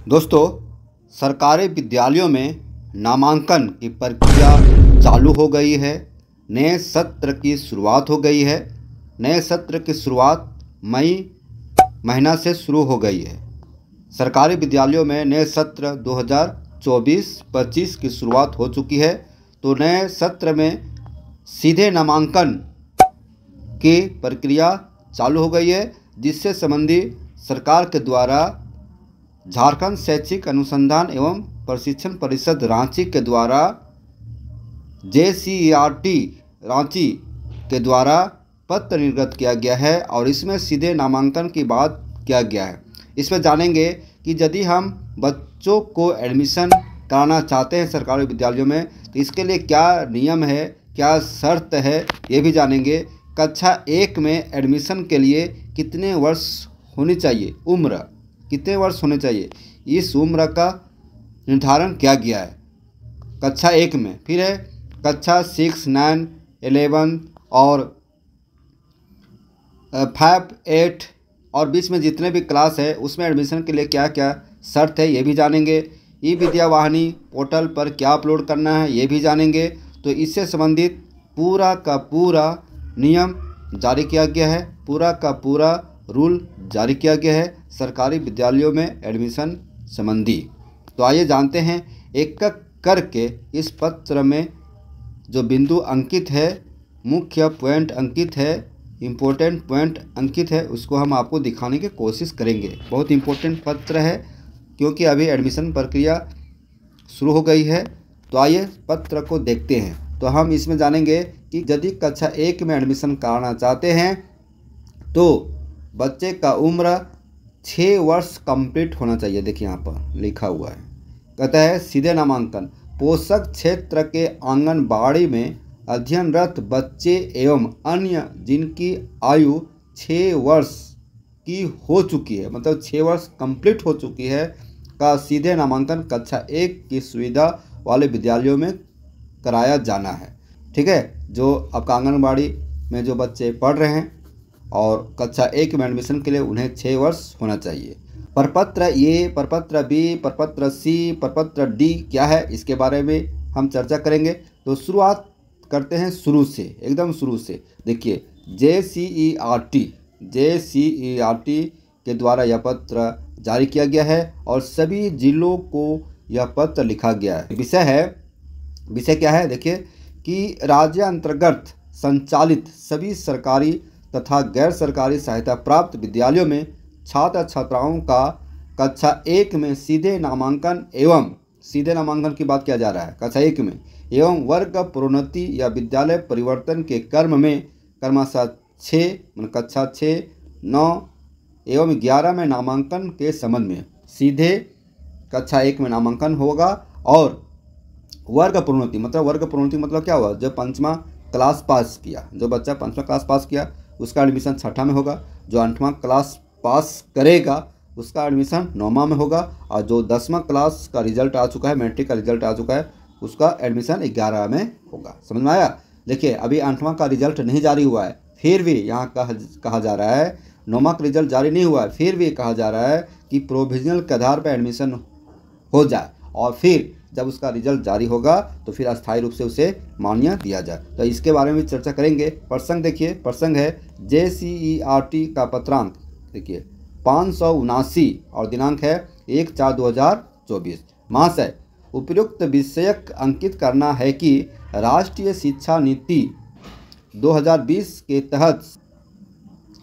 दोस्तों, सरकारी विद्यालयों में नामांकन की प्रक्रिया चालू हो गई है। नए सत्र की शुरुआत हो गई है। नए सत्र की शुरुआत मई महीना से शुरू हो गई है। सरकारी विद्यालयों में नए सत्र 2024-25 की शुरुआत हो चुकी है। तो नए सत्र में सीधे नामांकन की प्रक्रिया चालू हो गई है, जिससे संबंधित सरकार के द्वारा झारखंड शैक्षिक अनुसंधान एवं प्रशिक्षण परिषद रांची के द्वारा JCERT रांची के द्वारा पत्र निर्गत किया गया है और इसमें सीधे नामांकन की बात किया गया है। इसमें जानेंगे कि यदि हम बच्चों को एडमिशन कराना चाहते हैं सरकारी विद्यालयों में, तो इसके लिए क्या नियम है, क्या शर्त है, ये भी जानेंगे। कक्षा 1 में एडमिशन के लिए कितने वर्ष होनी चाहिए, उम्र कितने वर्ष होने चाहिए, इस उम्र का निर्धारण किया गया है कक्षा 1 में। फिर है कक्षा 6, 9, 11 और 5, 8 और बीच में जितने भी क्लास है उसमें एडमिशन के लिए क्या क्या शर्त है, ये भी जानेंगे। ई विद्या वाहिनी पोर्टल पर क्या अपलोड करना है, ये भी जानेंगे। तो इससे संबंधित पूरा का पूरा नियम जारी किया गया है, पूरा का पूरा रूल जारी किया गया है सरकारी विद्यालयों में एडमिशन संबंधी। तो आइए जानते हैं एक एक करके इस पत्र में जो बिंदु अंकित है, मुख्य पॉइंट अंकित है, इम्पोर्टेंट पॉइंट अंकित है, उसको हम आपको दिखाने की कोशिश करेंगे। बहुत इम्पोर्टेंट पत्र है क्योंकि अभी एडमिशन प्रक्रिया शुरू हो गई है। तो आइए पत्र को देखते हैं। तो हम इसमें जानेंगे कि यदि कक्षा 1 में एडमिशन कराना चाहते हैं तो बच्चे का उम्र 6 वर्ष कंप्लीट होना चाहिए। देखिए यहाँ पर लिखा हुआ है, कहता है सीधे नामांकन पोषक क्षेत्र के आंगनबाड़ी में अध्ययनरत बच्चे एवं अन्य जिनकी आयु 6 वर्ष की हो चुकी है, मतलब 6 वर्ष कंप्लीट हो चुकी है, का सीधे नामांकन कक्षा 1 की सुविधा वाले विद्यालयों में कराया जाना है। ठीक है, जो आपका आंगनबाड़ी में जो बच्चे पढ़ रहे हैं और कक्षा 1 में एडमिशन के लिए उन्हें 6 वर्ष होना चाहिए। प्रपत्र ए, प्रपत्र बी, प्रपत्र सी, प्रपत्र डी क्या है, इसके बारे में हम चर्चा करेंगे। तो शुरुआत करते हैं शुरू से, एकदम शुरू से। देखिए JCERT के द्वारा यह पत्र जारी किया गया है और सभी जिलों को यह पत्र लिखा गया है। विषय क्या है, देखिए कि राज्य अंतर्गत संचालित सभी सरकारी तथा गैर सरकारी सहायता प्राप्त विद्यालयों में छात्र छात्राओं का कक्षा 1 में सीधे नामांकन की बात किया जा रहा है कक्षा 1 में, एवं वर्ग प्रोन्नति या विद्यालय परिवर्तन के क्रम में क्रमशः 6 कक्षा 6, 9 एवं 11 में नामांकन के संबंध में सीधे कक्षा 1 में नामांकन होगा। और वर्ग प्रोन्नति मतलब क्या हुआ, जो 5वां क्लास पास किया, जो बच्चा 5वां क्लास पास किया उसका एडमिशन 6ठा में होगा, जो 8वां क्लास पास करेगा उसका एडमिशन 9वां में होगा, और जो 10वां क्लास का रिजल्ट आ चुका है, मैट्रिक का रिजल्ट आ चुका है, उसका एडमिशन 11 में होगा। समझ में आया। देखिए अभी 8वां का रिजल्ट नहीं जारी हुआ है, फिर भी यहाँ कहा जा रहा है, 9वां का रिजल्ट जारी नहीं हुआ है, फिर भी कहा जा रहा है कि प्रोविजनल के आधार पर एडमिशन हो जाए और फिर जब उसका रिजल्ट जारी होगा तो फिर अस्थायी रूप से उसे मान्यता दिया जाए। तो इसके बारे में चर्चा करेंगे। प्रसंग देखिए, प्रसंग है JCERT का पत्रांक देखिए 579 और दिनांक है 1/4/2024। महाशय, उपयुक्त विषयक अंकित करना है कि राष्ट्रीय शिक्षा नीति 2020 के तहत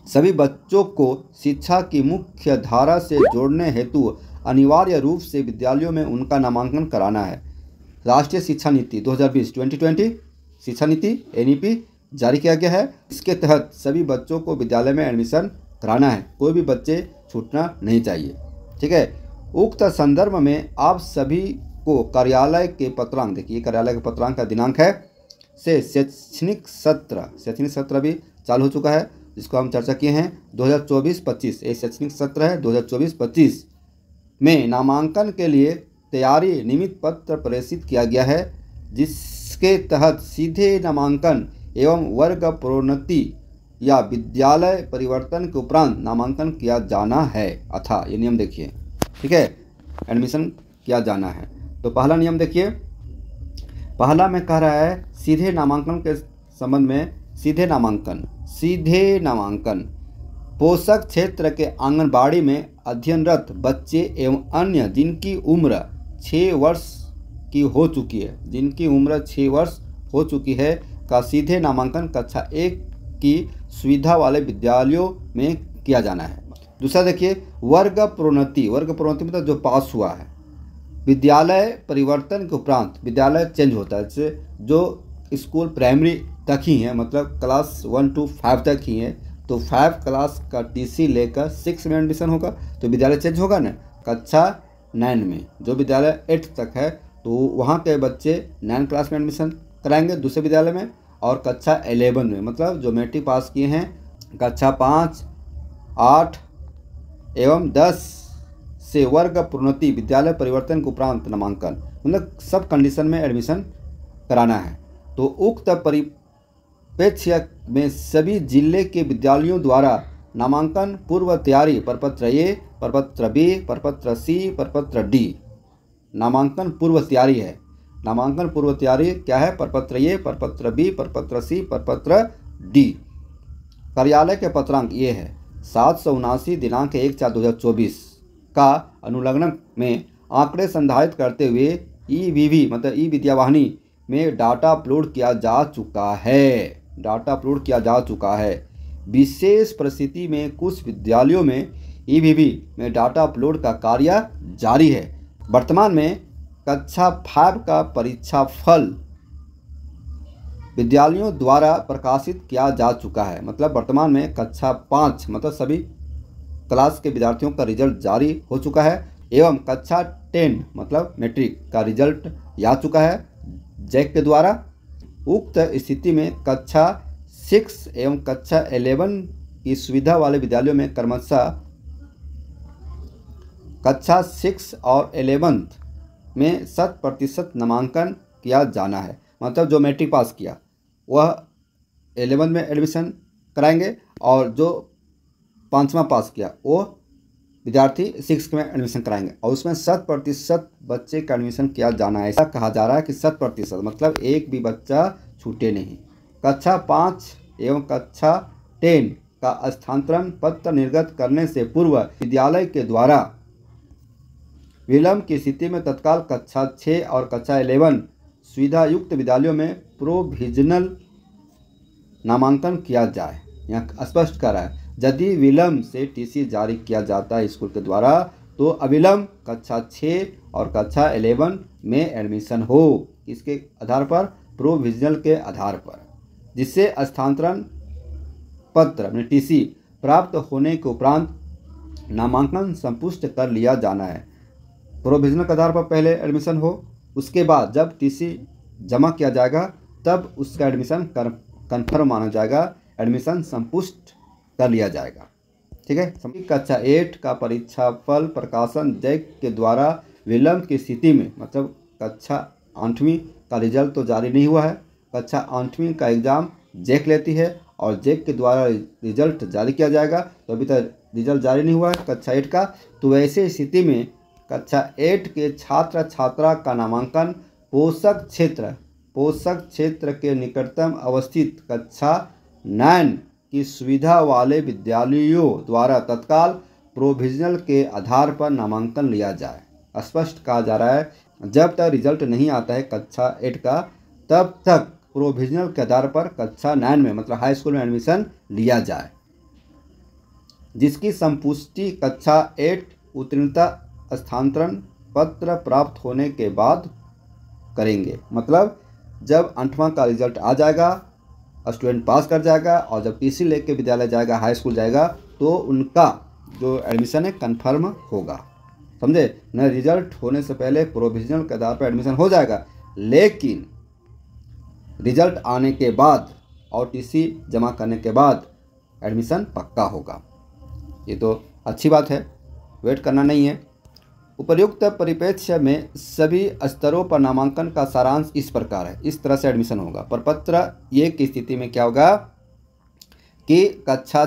सभी बच्चों को शिक्षा की मुख्य धारा से जोड़ने हेतु अनिवार्य रूप से विद्यालयों में उनका नामांकन कराना है। राष्ट्रीय शिक्षा नीति 2020 शिक्षा नीति NEP जारी किया गया है। इसके तहत सभी बच्चों को विद्यालय में एडमिशन कराना है, कोई भी बच्चे छूटना नहीं चाहिए। ठीक है, उक्त संदर्भ में आप सभी को कार्यालय के पत्रांक, देखिए कार्यालय के पत्रांक का दिनांक है से शैक्षणिक सत्र भी चालू हो चुका है, जिसको हम चर्चा किए हैं 2024-25। ये शैक्षणिक सत्र है 2024-25 में नामांकन के लिए तैयारी निमित्त पत्र प्रेषित किया गया है, जिसके तहत सीधे नामांकन एवं वर्ग प्रोन्नति या विद्यालय परिवर्तन के उपरांत नामांकन किया जाना है। अथा ये नियम देखिए। ठीक है, एडमिशन किया जाना है। तो पहला नियम देखिए, पहला में कह रहा है सीधे नामांकन के संबंध में, सीधे नामांकन पोषक क्षेत्र के आंगनबाड़ी में अध्ययनरत बच्चे एवं अन्य जिनकी उम्र 6 वर्ष की हो चुकी है, जिनकी उम्र 6 वर्ष हो चुकी है का सीधे नामांकन कक्षा 1 की सुविधा वाले विद्यालयों में किया जाना है। दूसरा देखिए वर्ग प्रोन्नति मतलब जो पास हुआ है, विद्यालय परिवर्तन के उपरांत विद्यालय चेंज होता है, जैसे जो स्कूल प्राइमरी तक ही है, मतलब क्लास 1 to 5 तक ही है, तो 5 क्लास का टीसी लेकर 6 में एडमिशन होगा तो विद्यालय चेंज होगा ना। कक्षा 9 में जो विद्यालय 8 तक है तो वहाँ के बच्चे 9 क्लास में एडमिशन कराएंगे दूसरे विद्यालय में, और कक्षा 11 में मतलब जो मैट्रिक पास किए हैं कक्षा 5, 8 एवं 10 से वर्ग प्रोन्नति विद्यालय परिवर्तन के उपरांत नामांकन, मतलब सब कंडीशन में एडमिशन कराना है। तो उक्त परिप्रेक्ष्य में सभी जिले के विद्यालयों द्वारा नामांकन पूर्व तैयारी प्रपत्र ए, प्रपत्र बी, प्रपत्र सी, प्रपत्र डी, नामांकन पूर्व तैयारी है। नामांकन पूर्व तैयारी क्या है? प्रपत्र ए, प्रपत्र बी, प्रपत्र सी, प्रपत्र डी। कार्यालय के पत्रांक ये है 779 दिनांक 1/4/2024 का अनुलग्न में आंकड़े संधारित करते हुए EVV मतलब ई विद्यावाहिनी में डाटा अपलोड किया जा चुका है। विशेष परिस्थिति में कुछ विद्यालयों में EVV में डाटा अपलोड का कार्य जारी है। वर्तमान में कक्षा 5 का परीक्षा फल विद्यालयों द्वारा प्रकाशित किया जा चुका है, मतलब वर्तमान में कक्षा 5 मतलब सभी क्लास के विद्यार्थियों का रिजल्ट जारी हो चुका है, एवं कक्षा 10 मतलब मैट्रिक का रिजल्ट आ चुका है जैक के द्वारा। उक्त स्थिति में कक्षा 6 एवं कक्षा 11 की सुविधा वाले विद्यालयों में क्रमशः कक्षा 6 और 11 में 100% नामांकन किया जाना है, मतलब जो मैट्रिक पास किया वह 11 में एडमिशन कराएंगे और जो 5वां पास किया वो विद्यार्थी 6 में एडमिशन कराएंगे, और उसमें 100% बच्चे का एडमिशन किया जाना है। ऐसा कहा जा रहा है कि 100% मतलब एक भी बच्चा छूटे नहीं। कक्षा 5 एवं कक्षा 10 का स्थानांतरण पत्र निर्गत करने से पूर्व विद्यालय के द्वारा विलंब की स्थिति में तत्काल कक्षा 6 और कक्षा 11 सुविधा युक्त विद्यालयों में प्रोविजनल नामांकन किया जाए। यहाँ स्पष्ट कर रहा है यदि विलंब से टीसी जारी किया जाता है स्कूल के द्वारा तो अविलंब कक्षा 6 और कक्षा 11 में एडमिशन हो, इसके आधार पर प्रोविजनल के आधार पर, जिससे स्थानांतरण पत्र टीसी प्राप्त होने के उपरांत नामांकन संपुष्ट कर लिया जाना है। प्रोविजनल के आधार पर पहले एडमिशन हो, उसके बाद जब टीसी जमा किया जाएगा तब उसका एडमिशन कन्फर्म माना जाएगा, एडमिशन संपुष्ट कर लिया जाएगा। ठीक है। कक्षा 8 का परीक्षा फल प्रकाशन जैक के द्वारा विलंब की स्थिति में, मतलब कक्षा 8वीं का रिजल्ट तो जारी नहीं हुआ है, कक्षा 8वीं का एग्ज़ाम जैक लेती है और जैक के द्वारा रिजल्ट जारी किया जाएगा, तो अभी तक रिजल्ट जारी नहीं हुआ है कक्षा 8 का, तो वैसे स्थिति में कक्षा 8 के छात्र छात्रा का नामांकन पोषक क्षेत्र के निकटतम अवस्थित कक्षा 9 की सुविधा वाले विद्यालयों द्वारा तत्काल प्रोविजनल के आधार पर नामांकन लिया जाए। स्पष्ट कहा जा रहा है जब तक रिजल्ट नहीं आता है कक्षा 8 का तब तक प्रोविजनल के आधार पर कक्षा 9 में मतलब हाई स्कूल में एडमिशन लिया जाए, जिसकी संपुष्टि कक्षा 8 उत्तीर्णता स्थानांतरण पत्र प्राप्त होने के बाद करेंगे। मतलब जब 8वां का रिजल्ट आ जाएगा, स्टूडेंट पास कर जाएगा और जब टीसी लेके विद्यालय जाएगा, हाई स्कूल जाएगा, तो उनका जो एडमिशन है कन्फर्म होगा। समझे न? रिजल्ट होने से पहले प्रोविजनल के आधार पर एडमिशन हो जाएगा, लेकिन रिजल्ट आने के बाद और टीसी जमा करने के बाद एडमिशन पक्का होगा। ये तो अच्छी बात है, वेट करना नहीं है। उपर्युक्त परिप्रेक्ष्य में सभी स्तरों पर नामांकन का सारांश इस प्रकार है, इस तरह से एडमिशन होगा। प्रपत्र ए की स्थिति में क्या होगा कि कक्षा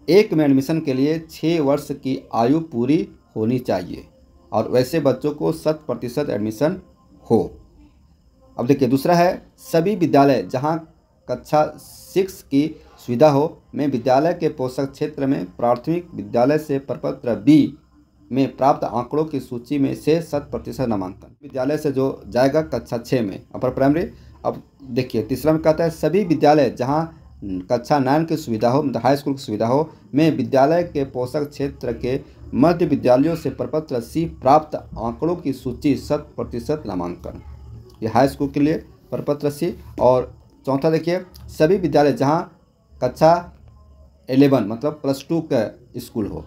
1 में एडमिशन के लिए 6 वर्ष की आयु पूरी होनी चाहिए। और वैसे बच्चों को 100% एडमिशन हो। अब देखिए दूसरा है सभी विद्यालय जहां कक्षा 6 की सुविधा हो में विद्यालय के पोषक क्षेत्र में प्राथमिक विद्यालय से प्रपत्र बी में प्राप्त आंकड़ों की सूची में से 100% नामांकन विद्यालय से जो जाएगा कक्षा 6 में अपर प्राइमरी। अब देखिए तीसरा में कहता है सभी विद्यालय जहां कक्षा 9 की सुविधा हो मतलब हाई स्कूल की सुविधा हो में विद्यालय के पोषक क्षेत्र के मध्य विद्यालयों से प्रपत्र सी प्राप्त आंकड़ों की सूची 100% नामांकन, ये हाई स्कूल के लिए प्रपत्र सी। और चौथा देखिए सभी विद्यालय जहां कक्षा 11 मतलब +2 का स्कूल हो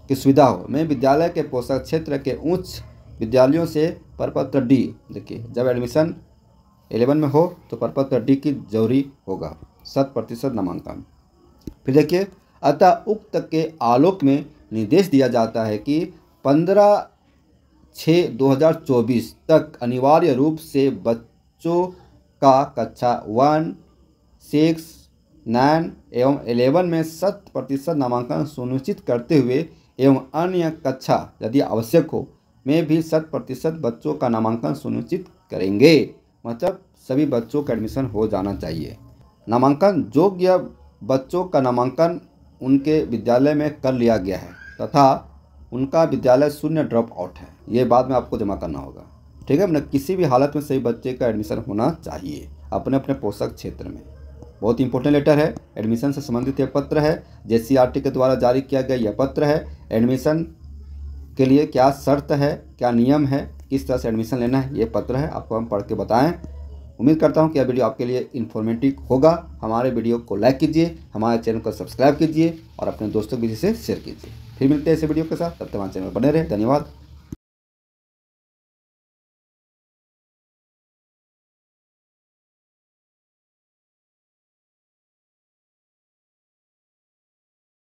की सुविधा हो में विद्यालय के पोषक क्षेत्र के उच्च विद्यालयों से प्रपत्र डी, देखिए जब एडमिशन 11 में हो तो प्रपत्र डी की जरूरी होगा, 100% नामांकन। फिर देखिए अतः उक्त के आलोक में निर्देश दिया जाता है कि 15/6/2024 तक अनिवार्य रूप से बच्चों का कक्षा 1, 6, 9 एवं 11 में 100% नामांकन सुनिश्चित करते हुए एवं अन्य कक्षा यदि आवश्यक हो में भी 100% बच्चों का नामांकन सुनिश्चित करेंगे। मतलब सभी बच्चों का एडमिशन हो जाना चाहिए। नामांकन योग्य बच्चों का नामांकन उनके विद्यालय में कर लिया गया है तथा उनका विद्यालय शून्य ड्रॉप आउट है, ये बाद में आपको जमा करना होगा। ठीक है, मतलब किसी भी हालत में सही बच्चे का एडमिशन होना चाहिए अपने अपने पोषक क्षेत्र में। बहुत इंपॉर्टेंट लेटर है, एडमिशन से संबंधित यह पत्र है, JCRT के द्वारा जारी किया गया यह पत्र है। एडमिशन के लिए क्या शर्त है, क्या नियम है, किस तरह से एडमिशन लेना है, ये पत्र है, आपको हम पढ़ के बताएं। उम्मीद करता हूं कि यह वीडियो आपके लिए इन्फॉर्मेटिव होगा। हमारे वीडियो को लाइक कीजिए, हमारे चैनल को सब्सक्राइब कीजिए और अपने दोस्तों के बीच से शेयर कीजिए। फिर मिलते हैं ऐसे वीडियो के साथ, तब तक हमारे चैनल पर बने रहे। धन्यवाद।